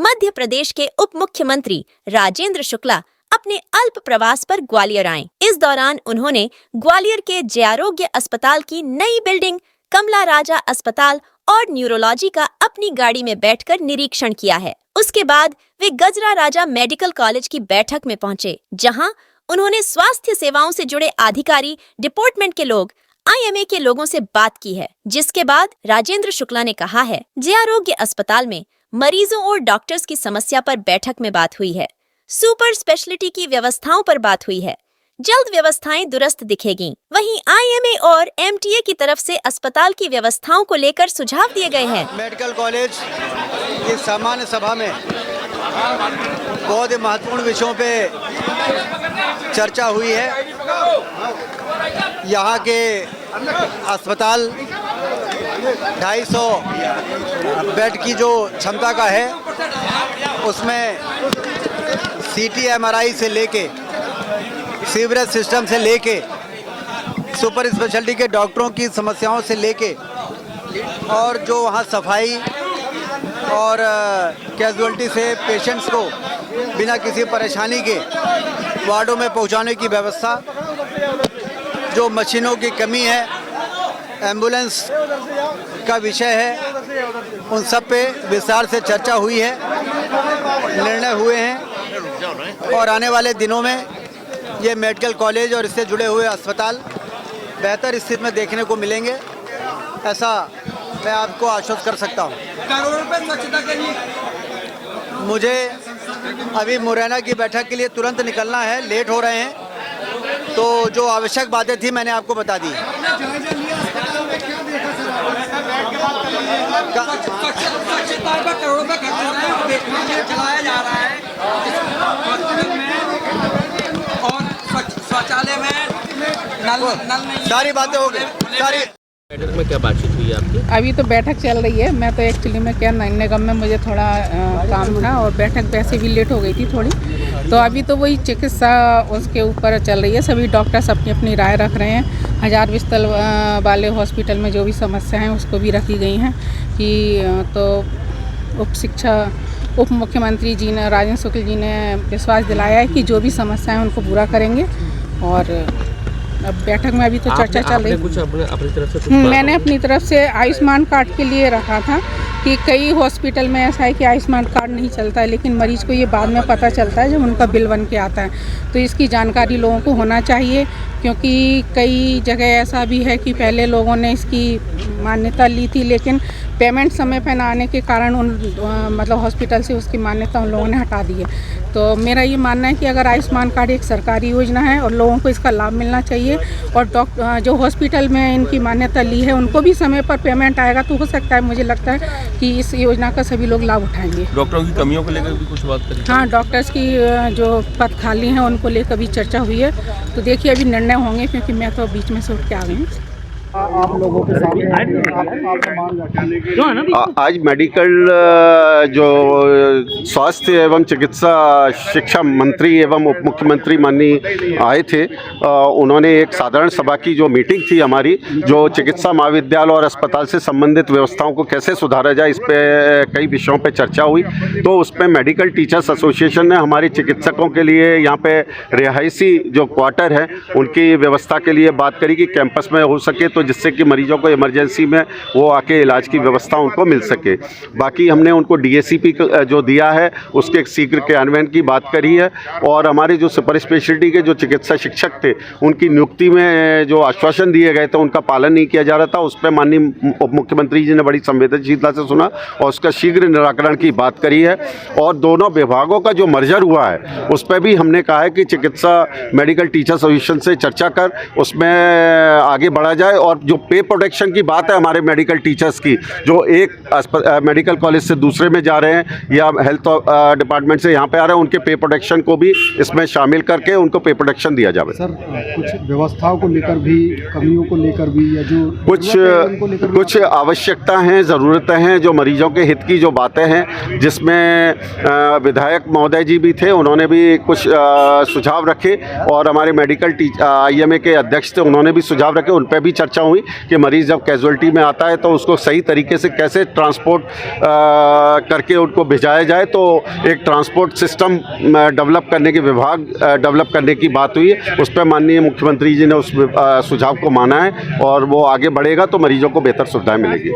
मध्य प्रदेश के उप मुख्यमंत्री राजेंद्र शुक्ला अपने अल्प प्रवास पर ग्वालियर आए। इस दौरान उन्होंने ग्वालियर के जयारोग्य अस्पताल की नई बिल्डिंग, कमला राजा अस्पताल और न्यूरोलॉजी का अपनी गाड़ी में बैठकर निरीक्षण किया है। उसके बाद वे गजरा राजा मेडिकल कॉलेज की बैठक में पहुंचे, जहां उन्होंने स्वास्थ्य सेवाओं से जुड़े अधिकारी, डिपार्टमेंट के लोग, IMA के लोगों से बात की है। जिसके बाद राजेंद्र शुक्ला ने कहा है, जयारोग्य अस्पताल में मरीजों और डॉक्टर्स की समस्या पर बैठक में बात हुई है। सुपर स्पेशलिटी की व्यवस्थाओं पर बात हुई है। जल्द व्यवस्थाएं दुरुस्त दिखेगी। वहीं IMA और MTA की तरफ से अस्पताल की व्यवस्थाओं को लेकर सुझाव दिए गए हैं। मेडिकल कॉलेज की सामान्य सभा में बहुत ही महत्वपूर्ण विषयों पे चर्चा हुई है। यहाँ के अस्पताल 250 बेड की जो क्षमता का है, उसमें CT MRI से लेके, सीवरेज सिस्टम से लेके, सुपर स्पेशलिटी के डॉक्टरों की समस्याओं से लेके, और जो वहाँ सफाई और कैजुअल्टी से पेशेंट्स को बिना किसी परेशानी के वार्डों में पहुँचाने की व्यवस्था, जो मशीनों की कमी है, एम्बुलेंस का विषय है, उन सब पे विस्तार से चर्चा हुई है, निर्णय हुए हैं और आने वाले दिनों में ये मेडिकल कॉलेज और इससे जुड़े हुए अस्पताल बेहतर स्थिति में देखने को मिलेंगे, ऐसा मैं आपको आश्वस्त कर सकता हूँ। करोड़ों रुपए स्वच्छता के लिए मुझे अभी मुरैना की बैठक के लिए तुरंत निकलना है, लेट हो रहे हैं, तो जो आवश्यक बातें थी मैंने आपको बता दी। स्वच्छता पर करोड़ों रुपए खर्च हो रहे हैं, देखने के लिए चलाया जा रहा है हॉस्पिटल में और शौचालय में नल नहीं। सारी बातें हो गई। सारी बैठक में क्या बातचीत हुई आपकी? अभी तो बैठक चल रही है। मैं तो एक्चुअली में क्या निगम में मुझे थोड़ा काम था और बैठक वैसे भी लेट हो गई थी थोड़ी, तो अभी तो वही चिकित्सा उसके ऊपर चल रही है। सभी डॉक्टर्स अपनी अपनी राय रख रहे हैं। 1000 बिस्तर वाले हॉस्पिटल में जो भी समस्या हैं उसको भी रखी गई हैं कि तो उप मुख्यमंत्री जी ने, राजेंद्र शुक्ल जी ने विश्वास दिलाया है कि जो भी समस्याएं उनको पूरा करेंगे। और अब बैठक में अभी तो चर्चा चल रही है। कुछ अपनी तरफ से मैंने अपनी तरफ से आयुष्मान कार्ड के लिए रखा था कि कई हॉस्पिटल में ऐसा है कि आयुष्मान कार्ड नहीं चलता है, लेकिन मरीज़ को ये बाद में पता चलता है जब उनका बिल बन के आता है। तो इसकी जानकारी लोगों को होना चाहिए, क्योंकि कई जगह ऐसा भी है कि पहले लोगों ने इसकी मान्यता ली थी, लेकिन पेमेंट समय पर ना आने के कारण मतलब हॉस्पिटल से उसकी मान्यता उन लोगों ने हटा दी है। तो मेरा ये मानना है कि अगर आयुष्मान कार्ड एक सरकारी योजना है और लोगों को इसका लाभ मिलना चाहिए, और जो हॉस्पिटल में इनकी मान्यता ली है उनको भी समय पर पेमेंट आएगा, तो हो सकता है, मुझे लगता है कि इस योजना का सभी लोग लाभ उठाएंगे। डॉक्टरों की कमियों को लेकर भी कुछ बात करें? हाँ, डॉक्टर्स की जो पद खाली हैं उनको लेकर भी चर्चा हुई है। तो देखिए अभी निर्णय होंगे, क्योंकि मैं तो बीच में से उठ के आ गई हूँ। आप लोगों के सामने आज मेडिकल जो स्वास्थ्य एवं चिकित्सा शिक्षा मंत्री एवं उप मुख्यमंत्री माननीय आए थे, उन्होंने एक साधारण सभा की जो मीटिंग थी हमारी, जो चिकित्सा महाविद्यालय और अस्पताल से संबंधित व्यवस्थाओं को कैसे सुधारा जाए, इस पे कई विषयों पे चर्चा हुई। तो उसमें मेडिकल टीचर्स एसोसिएशन ने हमारे चिकित्सकों के लिए यहाँ पे रिहायशी जो क्वार्टर है उनकी व्यवस्था के लिए बात करी कि कैंपस में हो सके, तो जिससे कि मरीजों को इमरजेंसी में वो आके इलाज की व्यवस्था उनको मिल सके। बाकी हमने उनको DACP जो दिया है उसके शीघ्र क्रियान्वयन की बात करी है, और हमारे जो सुपर स्पेशलिटी के जो चिकित्सा शिक्षक थे उनकी नियुक्ति में जो आश्वासन दिए गए थे उनका पालन नहीं किया जा रहा था, उस पर माननीय उप मुख्यमंत्री जी ने बड़ी संवेदनशीलता से सुना और उसका शीघ्र निराकरण की बात करी है। और दोनों विभागों का जो मर्जर हुआ है उस पर भी हमने कहा है कि चिकित्सा मेडिकल टीचर एसोसिएशन से चर्चा कर उसमें आगे बढ़ा जाए। और जो पे प्रोटेक्शन की बात है हमारे मेडिकल टीचर्स की, जो एक मेडिकल कॉलेज से दूसरे में जा रहे हैं या हेल्थ डिपार्टमेंट से यहाँ पे आ रहे हैं, उनके पे प्रोटेक्शन को भी इसमें शामिल करके उनको पे प्रोटेक्शन दिया जाए। सर, कुछ व्यवस्थाओं को लेकर भी, कमियों को लेकर भी, या जो कुछ आवश्यकता हैं, ज़रूरतें हैं, जो मरीजों के हित की जो बातें हैं, जिसमें विधायक महोदय जी भी थे, उन्होंने भी कुछ सुझाव रखे, और हमारे मेडिकल IMA के अध्यक्ष थे, उन्होंने भी सुझाव रखे, उन पर भी चर्चा हुई कि मरीज़ जब कैजुअल्टी में आता है तो उसको सही तरीके से कैसे ट्रांसपोर्ट करके उनको भिजाया जाए। तो एक ट्रांसपोर्ट सिस्टम डेवलप करने के विभाग डेवलप करने की बात हुई है। उस पर माननीय मुख्यमंत्री जी ने उस सुझाव को माना है और वो आगे बढ़ेगा तो मरीजों को बेहतर सुविधाएं मिलेगी।